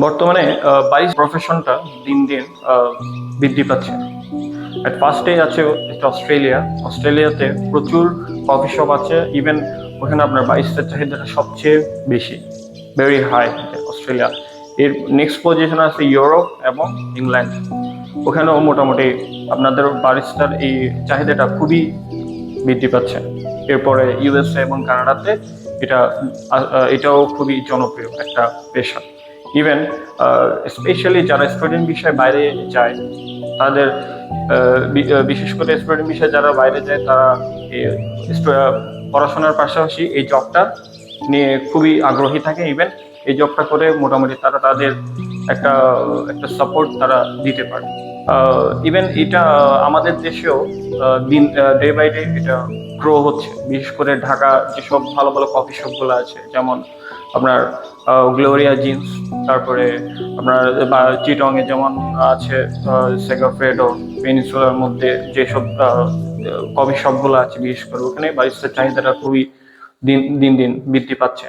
বর্তমানে বাইস প্রফেশনটা দিন দিন বৃদ্ধি পাচ্ছে। এট ফার্স্টে আছে এটা অস্ট্রেলিয়াতে প্রচুর কফি শপ আছে। ইভেন ওখানে আপনার বাইসের চাহিদাটা সবচেয়ে বেশি, ভেরি হাই অস্ট্রেলিয়া। এর নেক্সট পজিশন আছে ইউরোপ এবং ইংল্যান্ড। ওখানেও মোটামুটি আপনাদের বারিস্টার এই চাহিদাটা খুবই বৃদ্ধি পাচ্ছে। এরপরে ইউএসএ এবং কানাডাতে এটা এটাও খুবই জনপ্রিয় একটা পেশা। ইভেন স্পেশালি যারা স্টুডেন্ট বিষয়ে বাইরে যায়, তাদের বিশেষ করে স্টুডেন্ট বিষয়ে যারা বাইরে যায়, তারা পড়াশোনার পাশাপাশি এই জবটা নিয়ে খুবই আগ্রহী থাকে। ইভেন এই জবটা করে মোটামুটি তারা তাদের একটা একটা সাপোর্ট তারা দিতে পারে। ইভেন এটা আমাদের দেশেও দিন ডে বাই ডে এটা গ্রো হচ্ছে। বিশেষ করে ঢাকা যেসব ভালো ভালো কফি শপ গুলো আছে, যেমন আপনার গ্লোরিয়া জিন্স, তারপরে আপনার চিটং এ যেমন আছে সেগাফ্রেডো, পেনিনসুলার মধ্যে যেসব কফি শপ গুলো আছে, বিশেষ করে ওখানে বারিস্তার চাহিদাটা খুবই দিন দিন দিন বৃদ্ধি পাচ্ছে।